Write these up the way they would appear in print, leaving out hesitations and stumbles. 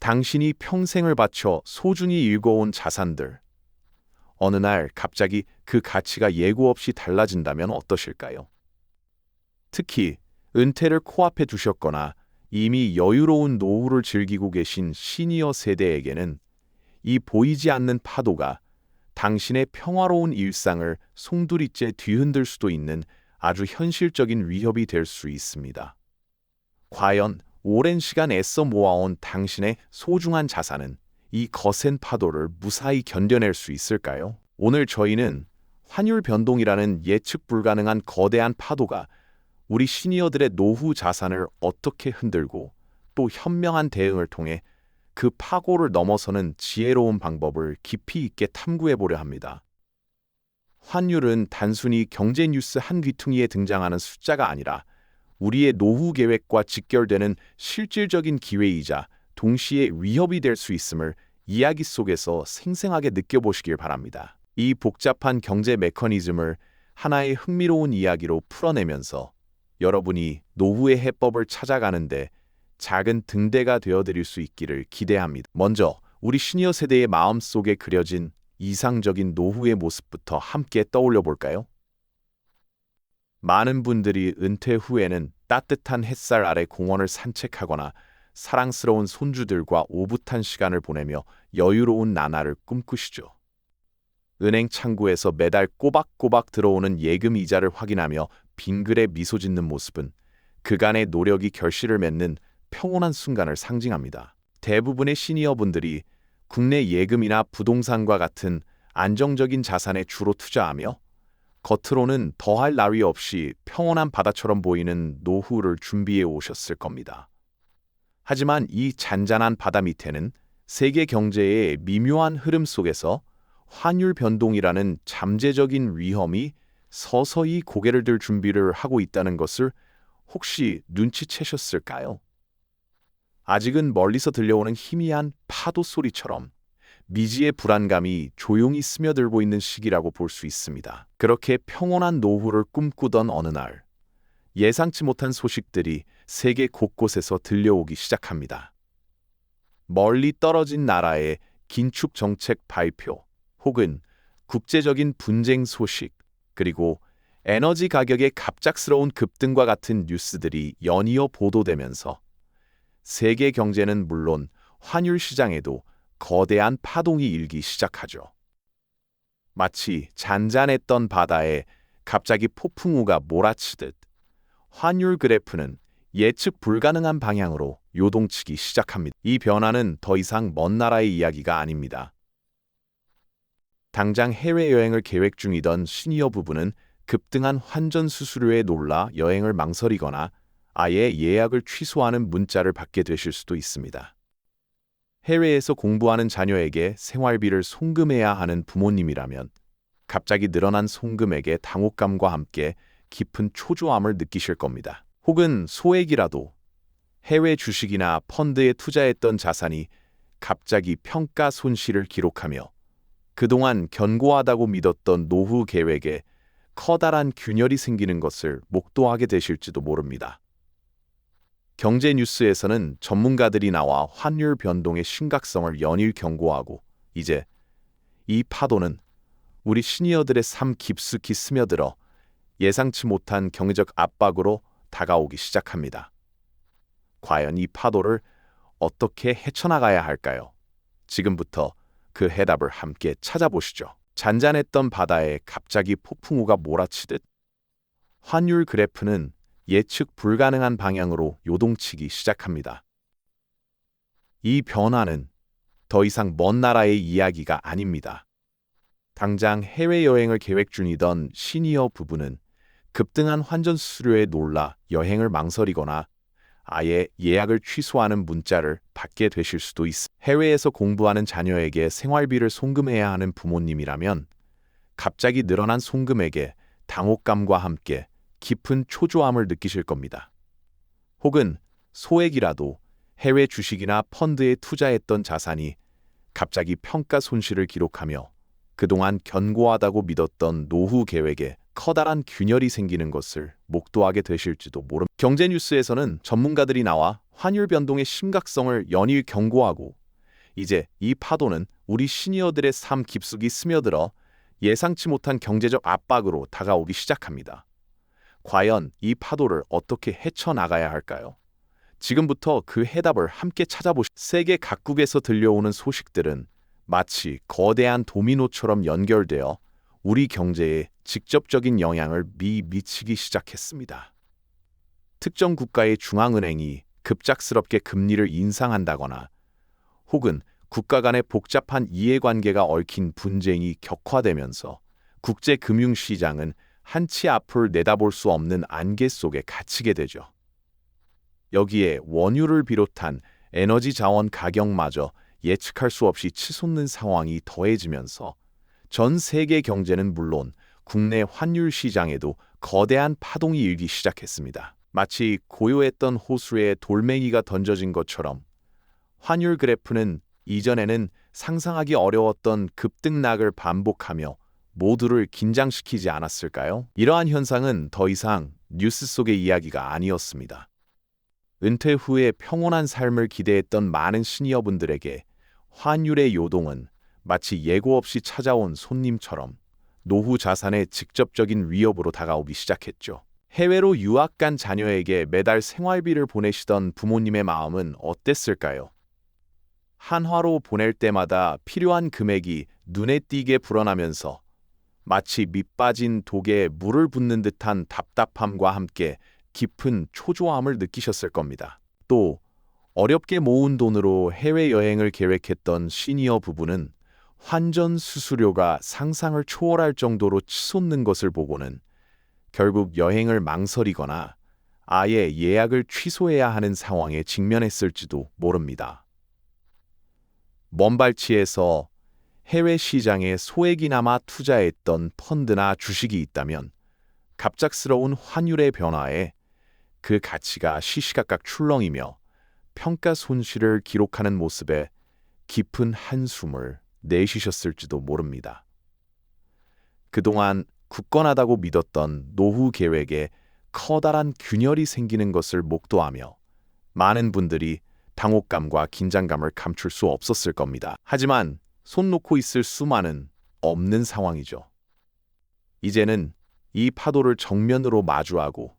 당신이 평생을 바쳐 소중히 일궈온 자산들, 어느 날 갑자기 그 가치가 예고 없이 달라진다면 어떠실까요? 특히 은퇴를 코앞에 두셨거나 이미 여유로운 노후를 즐기고 계신 시니어 세대에게는 이 보이지 않는 파도가 당신의 평화로운 일상을 송두리째 뒤흔들 수도 있는 아주 현실적인 위협이 될 수 있습니다. 과연 오랜 시간 애써 모아온 당신의 소중한 자산은 이 거센 파도를 무사히 견뎌낼 수 있을까요? 오늘 저희는 환율 변동이라는 예측 불가능한 거대한 파도가 우리 시니어들의 노후 자산을 어떻게 흔들고 또 현명한 대응을 통해 그 파고를 넘어서는 지혜로운 방법을 깊이 있게 탐구해 보려 합니다. 환율은 단순히 경제 뉴스 한 귀퉁이에 등장하는 숫자가 아니라 우리의 노후 계획과 직결되는 실질적인 기회이자 동시에 위협이 될 수 있음을 이야기 속에서 생생하게 느껴보시길 바랍니다. 이 복잡한 경제 메커니즘을 하나의 흥미로운 이야기로 풀어내면서 여러분이 노후의 해법을 찾아가는데 작은 등대가 되어드릴 수 있기를 기대합니다. 먼저 우리 시니어 세대의 마음속에 그려진 이상적인 노후의 모습부터 함께 떠올려 볼까요? 많은 분들이 은퇴 후에는 따뜻한 햇살 아래 공원을 산책하거나 사랑스러운 손주들과 오붓한 시간을 보내며 여유로운 나날을 꿈꾸시죠. 은행 창구에서 매달 꼬박꼬박 들어오는 예금 이자를 확인하며 빙그레 미소 짓는 모습은 그간의 노력이 결실을 맺는 평온한 순간을 상징합니다. 대부분의 시니어분들이 국내 예금이나 부동산과 같은 안정적인 자산에 주로 투자하며 겉으로는 더할 나위 없이 평온한 바다처럼 보이는 노후를 준비해 오셨을 겁니다. 하지만 이 잔잔한 바다 밑에는 세계 경제의 미묘한 흐름 속에서 환율 변동이라는 잠재적인 위험이 서서히 고개를 들 준비를 하고 있다는 것을 혹시 눈치채셨을까요? 아직은 멀리서 들려오는 희미한 파도 소리처럼 미지의 불안감이 조용히 스며들고 있는 시기라고 볼 수 있습니다. 그렇게 평온한 노후를 꿈꾸던 어느 날, 예상치 못한 소식들이 세계 곳곳에서 들려오기 시작합니다. 멀리 떨어진 나라의 긴축 정책 발표, 혹은 국제적인 분쟁 소식, 그리고 에너지 가격의 갑작스러운 급등과 같은 뉴스들이 연이어 보도되면서 세계 경제는 물론 환율 시장에도 거대한 파동이 일기 시작하죠. 마치 잔잔했던 바다에 갑자기 폭풍우가 몰아치듯 환율 그래프는 예측 불가능한 방향으로 요동치기 시작합니다. 이 변화는 더 이상 먼 나라의 이야기가 아닙니다. 당장 해외여행을 계획 중이던 시니어 부부는 급등한 환전 수수료에 놀라 여행을 망설이거나 아예 예약을 취소하는 문자를 받게 되실 수도 있습니다. 해외에서 공부하는 자녀에게 생활비를 송금해야 하는 부모님이라면 갑자기 늘어난 송금액의 당혹감과 함께 깊은 초조함을 느끼실 겁니다. 혹은 소액이라도 해외 주식이나 펀드에 투자했던 자산이 갑자기 평가 손실을 기록하며 그동안 견고하다고 믿었던 노후 계획에 커다란 균열이 생기는 것을 목도하게 되실지도 모릅니다. 경제 뉴스에서는 전문가들이 나와 환율 변동의 심각성을 연일 경고하고 이제 이 파도는 우리 시니어들의 삶 깊숙이 스며들어 예상치 못한 경제적 압박으로 다가오기 시작합니다. 과연 이 파도를 어떻게 헤쳐나가야 할까요? 지금부터 그 해답을 함께 찾아보시죠. 잔잔했던 바다에 갑자기 폭풍우가 몰아치듯 환율 그래프는 예측 불가능한 방향으로 요동치기 시작합니다. 이 변화는 더 이상 먼 나라의 이야기가 아닙니다. 당장 해외여행을 계획 중이던 시니어 부부는 급등한 환전 수수료에 놀라 여행을 망설이거나 아예 예약을 취소하는 문자를 받게 되실 수도 있습니다. 해외에서 공부하는 자녀에게 생활비를 송금해야 하는 부모님이라면 갑자기 늘어난 송금액에 당혹감과 함께 깊은 초조함을 느끼실 겁니다. 혹은 소액이라도 해외 주식이나 펀드에 투자했던 자산이 갑자기 평가 손실을 기록하며 그동안 견고하다고 믿었던 노후 계획에 커다란 균열이 생기는 것을 목도하게 되실지도 모릅니다. 경제 뉴스에서는 전문가들이 나와 환율 변동의 심각성을 연일 경고하고 이제 이 파도는 우리 시니어들의 삶 깊숙이 스며들어 예상치 못한 경제적 압박으로 다가오기 시작합니다. 과연 이 파도를 어떻게 헤쳐나가야 할까요? 지금부터 그 해답을 함께 찾아보시죠. 세계 각국에서 들려오는 소식들은 마치 거대한 도미노처럼 연결되어 우리 경제에 직접적인 영향을 미치기 시작했습니다. 특정 국가의 중앙은행이 급작스럽게 금리를 인상한다거나 혹은 국가 간의 복잡한 이해관계가 얽힌 분쟁이 격화되면서 국제 금융시장은 한치 앞을 내다볼 수 없는 안개 속에 갇히게 되죠. 여기에 원유를 비롯한 에너지 자원 가격마저 예측할 수 없이 치솟는 상황이 더해지면서 전 세계 경제는 물론 국내 환율 시장에도 거대한 파동이 일기 시작했습니다. 마치 고요했던 호수에 돌멩이가 던져진 것처럼 환율 그래프는 이전에는 상상하기 어려웠던 급등락을 반복하며 모두를 긴장시키지 않았을까요? 이러한 현상은 더 이상 뉴스 속의 이야기가 아니었습니다. 은퇴 후에 평온한 삶을 기대했던 많은 시니어분들에게 환율의 요동은 마치 예고 없이 찾아온 손님처럼 노후 자산의 직접적인 위협으로 다가오기 시작했죠. 해외로 유학 간 자녀에게 매달 생활비를 보내시던 부모님의 마음은 어땠을까요? 한화로 보낼 때마다 필요한 금액이 눈에 띄게 불어나면서 마치 밑빠진 독에 물을 붓는 듯한 답답함과 함께 깊은 초조함을 느끼셨을 겁니다. 또 어렵게 모은 돈으로 해외여행을 계획했던 시니어 부부는 환전 수수료가 상상을 초월할 정도로 치솟는 것을 보고는 결국 여행을 망설이거나 아예 예약을 취소해야 하는 상황에 직면했을지도 모릅니다. 먼발치에서 해외 시장에 소액이나마 투자했던 펀드나 주식이 있다면 갑작스러운 환율의 변화에 그 가치가 시시각각 출렁이며 평가 손실을 기록하는 모습에 깊은 한숨을 내쉬셨을지도 모릅니다. 그동안 굳건하다고 믿었던 노후 계획에 커다란 균열이 생기는 것을 목도하며 많은 분들이 당혹감과 긴장감을 감출 수 없었을 겁니다. 하지만 손 놓고 있을 수만은 없는 상황이죠. 이제는 이 파도를 정면으로 마주하고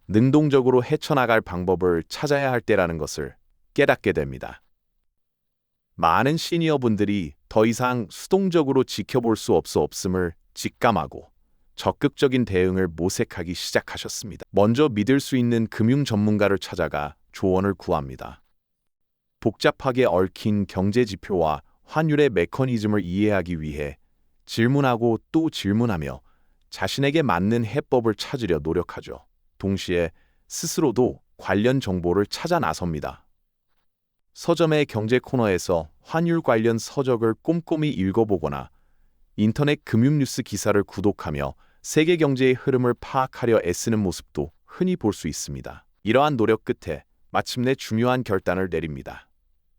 능동적으로 헤쳐나갈 방법을 찾아야 할 때라는 것을 깨닫게 됩니다. 많은 시니어분들이 더 이상 수동적으로 지켜볼 수 없음을 직감하고 적극적인 대응을 모색하기 시작하셨습니다. 먼저 믿을 수 있는 금융 전문가를 찾아가 조언을 구합니다. 복잡하게 얽힌 경제 지표와 환율의 메커니즘을 이해하기 위해 질문하고 또 질문하며 자신에게 맞는 해법을 찾으려 노력하죠. 동시에 스스로도 관련 정보를 찾아 나섭니다. 서점의 경제 코너에서 환율 관련 서적을 꼼꼼히 읽어보거나 인터넷 금융 뉴스 기사를 구독하며 세계 경제의 흐름을 파악하려 애쓰는 모습도 흔히 볼 수 있습니다. 이러한 노력 끝에 마침내 중요한 결단을 내립니다.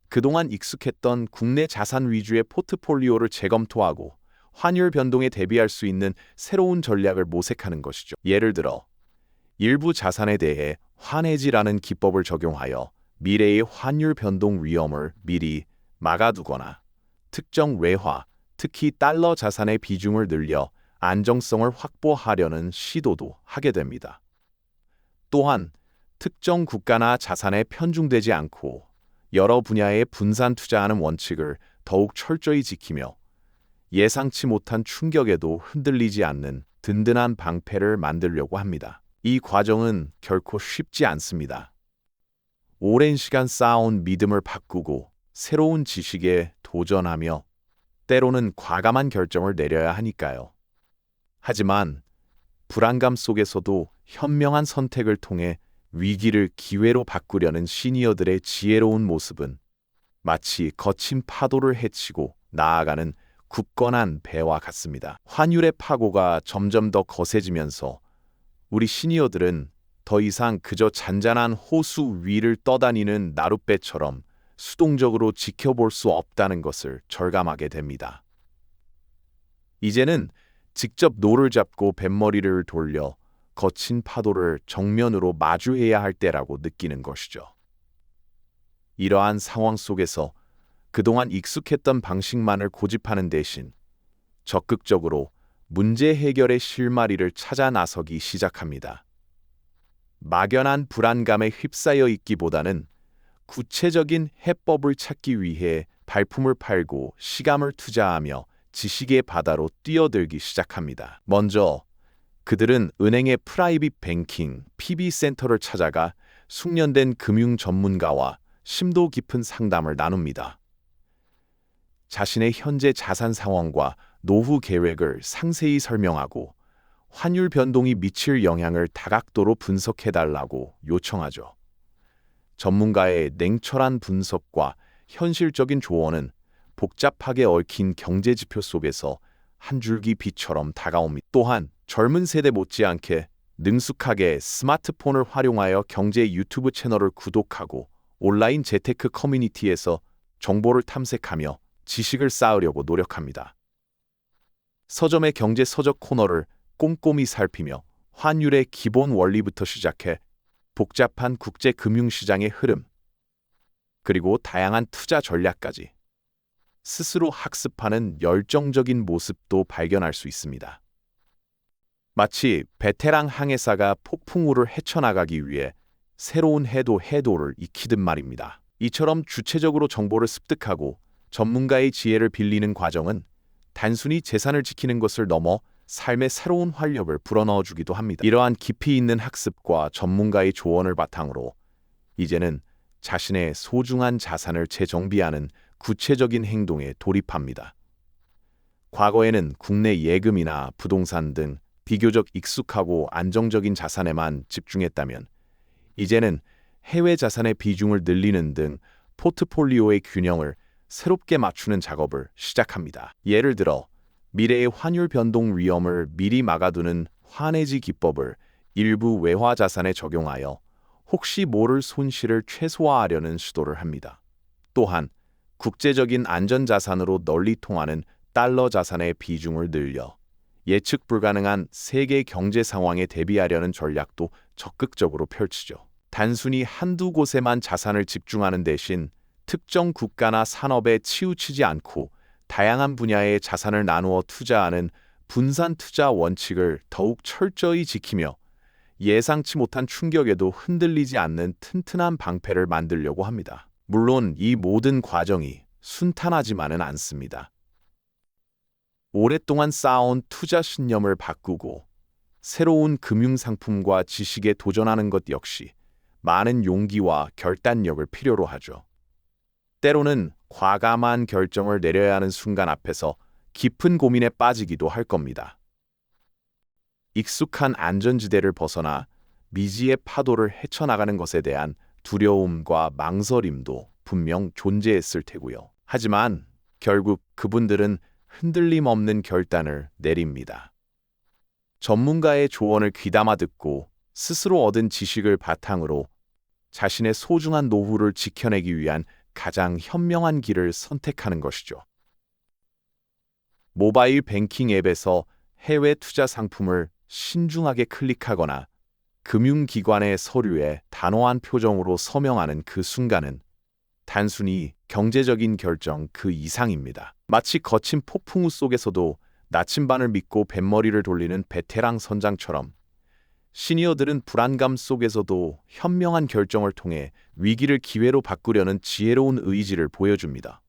그동안 익숙했던 국내 자산 위주의 포트폴리오를 재검토하고 환율 변동에 대비할 수 있는 새로운 전략을 모색하는 것이죠. 예를 들어 일부 자산에 대해 환해지라는 기법을 적용하여 미래의 환율 변동 위험을 미리 막아두거나 특정 외화, 특히 달러 자산의 비중을 늘려 안정성을 확보하려는 시도도 하게 됩니다. 또한 특정 국가나 자산에 편중되지 않고 여러 분야에 분산 투자하는 원칙을 더욱 철저히 지키며 예상치 못한 충격에도 흔들리지 않는 든든한 방패를 만들려고 합니다. 이 과정은 결코 쉽지 않습니다. 오랜 시간 쌓아온 믿음을 바꾸고 새로운 지식에 도전하며 때로는 과감한 결정을 내려야 하니까요. 하지만 불안감 속에서도 현명한 선택을 통해 위기를 기회로 바꾸려는 시니어들의 지혜로운 모습은 마치 거친 파도를 헤치고 나아가는 굳건한 배와 같습니다. 환율의 파고가 점점 더 거세지면서 우리 시니어들은 더 이상 그저 잔잔한 호수 위를 떠다니는 나룻배처럼 수동적으로 지켜볼 수 없다는 것을 절감하게 됩니다. 이제는 직접 노를 잡고 뱃머리를 돌려 거친 파도를 정면으로 마주해야 할 때라고 느끼는 것이죠. 이러한 상황 속에서 그동안 익숙했던 방식만을 고집하는 대신 적극적으로 문제 해결의 실마리를 찾아 나서기 시작합니다. 막연한 불안감에 휩싸여 있기보다는 구체적인 해법을 찾기 위해 발품을 팔고 시간을 투자하며 지식의 바다로 뛰어들기 시작합니다. 먼저 그들은 은행의 프라이빗 뱅킹 PB센터를 찾아가 숙련된 금융 전문가와 심도 깊은 상담을 나눕니다. 자신의 현재 자산 상황과 노후 계획을 상세히 설명하고 환율 변동이 미칠 영향을 다각도로 분석해달라고 요청하죠. 전문가의 냉철한 분석과 현실적인 조언은 복잡하게 얽힌 경제 지표 속에서 한 줄기 빛처럼 다가옵니다. 또한 젊은 세대 못지않게 능숙하게 스마트폰을 활용하여 경제 유튜브 채널을 구독하고 온라인 재테크 커뮤니티에서 정보를 탐색하며 지식을 쌓으려고 노력합니다. 서점의 경제 서적 코너를 꼼꼼히 살피며 환율의 기본 원리부터 시작해 복잡한 국제 금융시장의 흐름, 그리고 다양한 투자 전략까지 스스로 학습하는 열정적인 모습도 발견할 수 있습니다. 마치 베테랑 항해사가 폭풍우를 헤쳐나가기 위해 새로운 해도를 익히듯 말입니다. 이처럼 주체적으로 정보를 습득하고 전문가의 지혜를 빌리는 과정은 단순히 재산을 지키는 것을 넘어 삶의 새로운 활력을 불어넣어주기도 합니다. 이러한 깊이 있는 학습과 전문가의 조언을 바탕으로 이제는 자신의 소중한 자산을 재정비하는 구체적인 행동에 돌입합니다. 과거에는 국내 예금이나 부동산 등 비교적 익숙하고 안정적인 자산에만 집중했다면 이제는 해외 자산의 비중을 늘리는 등 포트폴리오의 균형을 새롭게 맞추는 작업을 시작합니다. 예를 들어 미래의 환율 변동 위험을 미리 막아두는 환해지 기법을 일부 외화 자산에 적용하여 혹시 모를 손실을 최소화하려는 시도를 합니다. 또한 국제적인 안전자산으로 널리 통하는 달러 자산의 비중을 늘려 예측 불가능한 세계 경제 상황에 대비하려는 전략도 적극적으로 펼치죠. 단순히 한두 곳에만 자산을 집중하는 대신 특정 국가나 산업에 치우치지 않고 다양한 분야의 자산을 나누어 투자하는 분산 투자 원칙을 더욱 철저히 지키며 예상치 못한 충격에도 흔들리지 않는 튼튼한 방패를 만들려고 합니다. 물론 이 모든 과정이 순탄하지만은 않습니다. 오랫동안 쌓아온 투자 신념을 바꾸고 새로운 금융상품과 지식에 도전하는 것 역시 많은 용기와 결단력을 필요로 하죠. 때로는 과감한 결정을 내려야 하는 순간 앞에서 깊은 고민에 빠지기도 할 겁니다. 익숙한 안전지대를 벗어나 미지의 파도를 헤쳐나가는 것에 대한 두려움과 망설임도 분명 존재했을 테고요. 하지만 결국 그분들은 흔들림 없는 결단을 내립니다. 전문가의 조언을 귀담아 듣고 스스로 얻은 지식을 바탕으로 자신의 소중한 노후를 지켜내기 위한 가장 현명한 길을 선택하는 것이죠. 모바일 뱅킹 앱에서 해외 투자 상품을 신중하게 클릭하거나 금융기관의 서류에 단호한 표정으로 서명하는 그 순간은 단순히 경제적인 결정 그 이상입니다. 마치 거친 폭풍우 속에서도 나침반을 믿고 뱃머리를 돌리는 베테랑 선장처럼 시니어들은 불안감 속에서도 현명한 결정을 통해 위기를 기회로 바꾸려는 지혜로운 의지를 보여줍니다.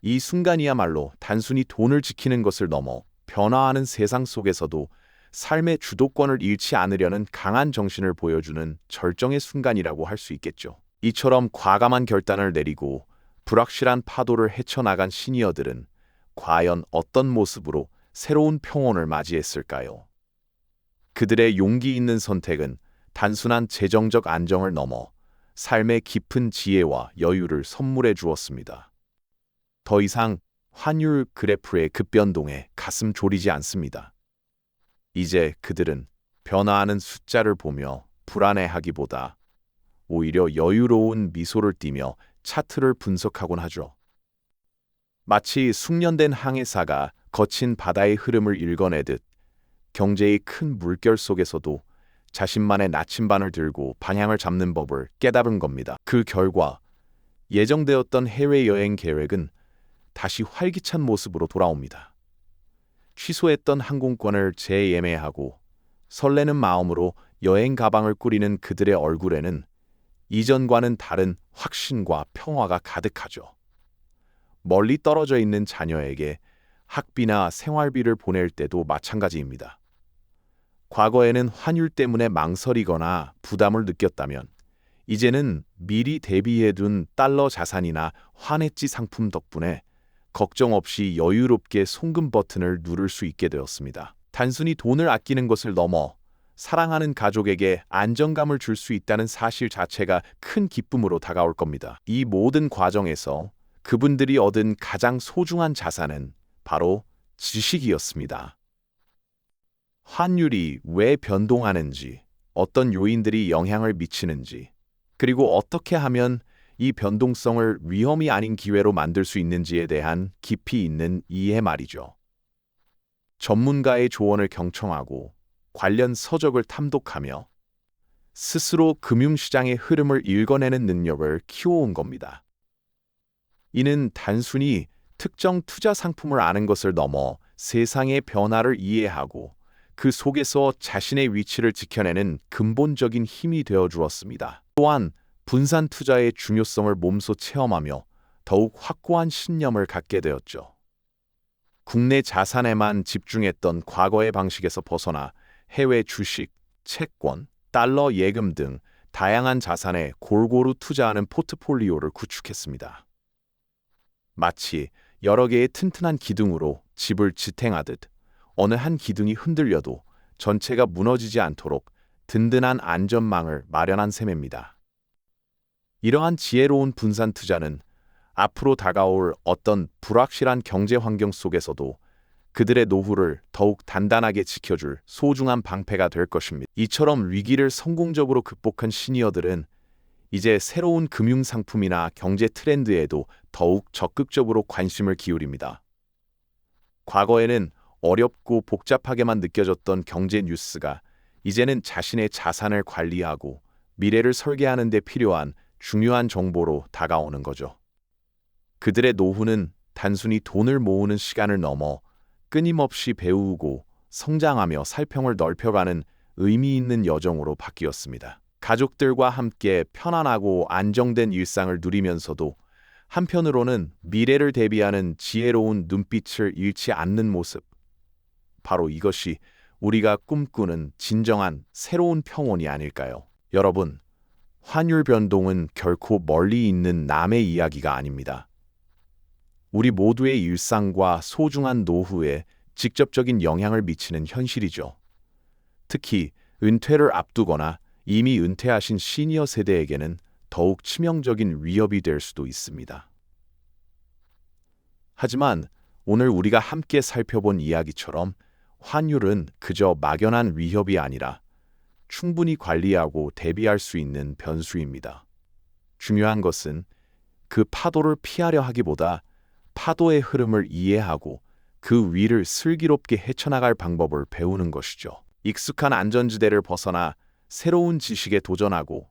이 순간이야말로 단순히 돈을 지키는 것을 넘어 변화하는 세상 속에서도 삶의 주도권을 잃지 않으려는 강한 정신을 보여주는 절정의 순간이라고 할 수 있겠죠. 이처럼 과감한 결단을 내리고 불확실한 파도를 헤쳐나간 시니어들은 과연 어떤 모습으로 새로운 평온을 맞이했을까요? 그들의 용기 있는 선택은 단순한 재정적 안정을 넘어 삶의 깊은 지혜와 여유를 선물해 주었습니다. 더 이상 환율 그래프의 급변동에 가슴 졸이지 않습니다. 이제 그들은 변화하는 숫자를 보며 불안해하기보다 오히려 여유로운 미소를 띠며 차트를 분석하곤 하죠. 마치 숙련된 항해사가 거친 바다의 흐름을 읽어내듯 경제의 큰 물결 속에서도 자신만의 나침반을 들고 방향을 잡는 법을 깨달은 겁니다. 그 결과 예정되었던 해외여행 계획은 다시 활기찬 모습으로 돌아옵니다. 취소했던 항공권을 재예매하고 설레는 마음으로 여행 가방을 꾸리는 그들의 얼굴에는 이전과는 다른 확신과 평화가 가득하죠. 멀리 떨어져 있는 자녀에게 학비나 생활비를 보낼 때도 마찬가지입니다. 과거에는 환율 때문에 망설이거나 부담을 느꼈다면 이제는 미리 대비해둔 달러 자산이나 환해지 상품 덕분에 걱정 없이 여유롭게 송금 버튼을 누를 수 있게 되었습니다. 단순히 돈을 아끼는 것을 넘어 사랑하는 가족에게 안정감을 줄 수 있다는 사실 자체가 큰 기쁨으로 다가올 겁니다. 이 모든 과정에서 그분들이 얻은 가장 소중한 자산은 바로 지식이었습니다. 환율이 왜 변동하는지, 어떤 요인들이 영향을 미치는지, 그리고 어떻게 하면 이 변동성을 위험이 아닌 기회로 만들 수 있는지에 대한 깊이 있는 이해 말이죠. 전문가의 조언을 경청하고 관련 서적을 탐독하며 스스로 금융시장의 흐름을 읽어내는 능력을 키워온 겁니다. 이는 단순히 특정 투자 상품을 아는 것을 넘어 세상의 변화를 이해하고 그 속에서 자신의 위치를 지켜내는 근본적인 힘이 되어 주었습니다. 또한 분산 투자의 중요성을 몸소 체험하며 더욱 확고한 신념을 갖게 되었죠. 국내 자산에만 집중했던 과거의 방식에서 벗어나 해외 주식, 채권, 달러 예금 등 다양한 자산에 골고루 투자하는 포트폴리오를 구축했습니다. 마치 여러 개의 튼튼한 기둥으로 집을 지탱하듯 어느 한 기둥이 흔들려도 전체가 무너지지 않도록 든든한 안전망을 마련한 셈입니다. 이러한 지혜로운 분산 투자는 앞으로 다가올 어떤 불확실한 경제 환경 속에서도 그들의 노후를 더욱 단단하게 지켜줄 소중한 방패가 될 것입니다. 이처럼 위기를 성공적으로 극복한 시니어들은 이제 새로운 금융 상품이나 경제 트렌드에도 더욱 적극적으로 관심을 기울입니다. 과거에는 어렵고 복잡하게만 느껴졌던 경제 뉴스가 이제는 자신의 자산을 관리하고 미래를 설계하는 데 필요한 중요한 정보로 다가오는 거죠. 그들의 노후는 단순히 돈을 모으는 시간을 넘어 끊임없이 배우고 성장하며 살평을 넓혀가는 의미 있는 여정으로 바뀌었습니다. 가족들과 함께 편안하고 안정된 일상을 누리면서도 한편으로는 미래를 대비하는 지혜로운 눈빛을 잃지 않는 모습. 바로 이것이 우리가 꿈꾸는 진정한 새로운 평온이 아닐까요? 여러분, 환율 변동은 결코 멀리 있는 남의 이야기가 아닙니다. 우리 모두의 일상과 소중한 노후에 직접적인 영향을 미치는 현실이죠. 특히 은퇴를 앞두거나 이미 은퇴하신 시니어 세대에게는 더욱 치명적인 위협이 될 수도 있습니다. 하지만 오늘 우리가 함께 살펴본 이야기처럼 환율은 그저 막연한 위협이 아니라 충분히 관리하고 대비할 수 있는 변수입니다. 중요한 것은 그 파도를 피하려 하기보다 파도의 흐름을 이해하고 그 위를 슬기롭게 헤쳐나갈 방법을 배우는 것이죠. 익숙한 안전지대를 벗어나 새로운 지식에 도전하고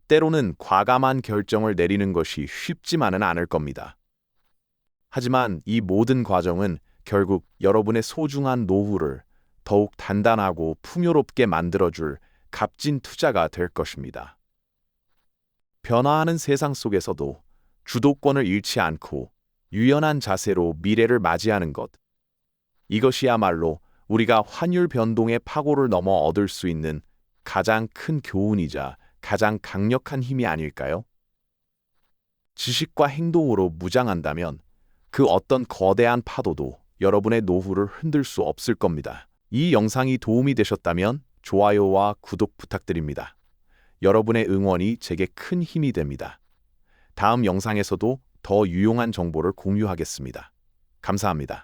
때로는 과감한 결정을 내리는 것이 쉽지만은 않을 겁니다. 하지만 이 모든 과정은 결국 여러분의 소중한 노후를 더욱 단단하고 풍요롭게 만들어줄 값진 투자가 될 것입니다. 변화하는 세상 속에서도 주도권을 잃지 않고 유연한 자세로 미래를 맞이하는 것. 이것이야말로 우리가 환율 변동의 파고를 넘어 얻을 수 있는 가장 큰 교훈이자 가장 강력한 힘이 아닐까요? 지식과 행동으로 무장한다면 그 어떤 거대한 파도도 여러분의 노후를 흔들 수 없을 겁니다. 이 영상이 도움이 되셨다면 좋아요와 구독 부탁드립니다. 여러분의 응원이 제게 큰 힘이 됩니다. 다음 영상에서도 더 유용한 정보를 공유하겠습니다. 감사합니다.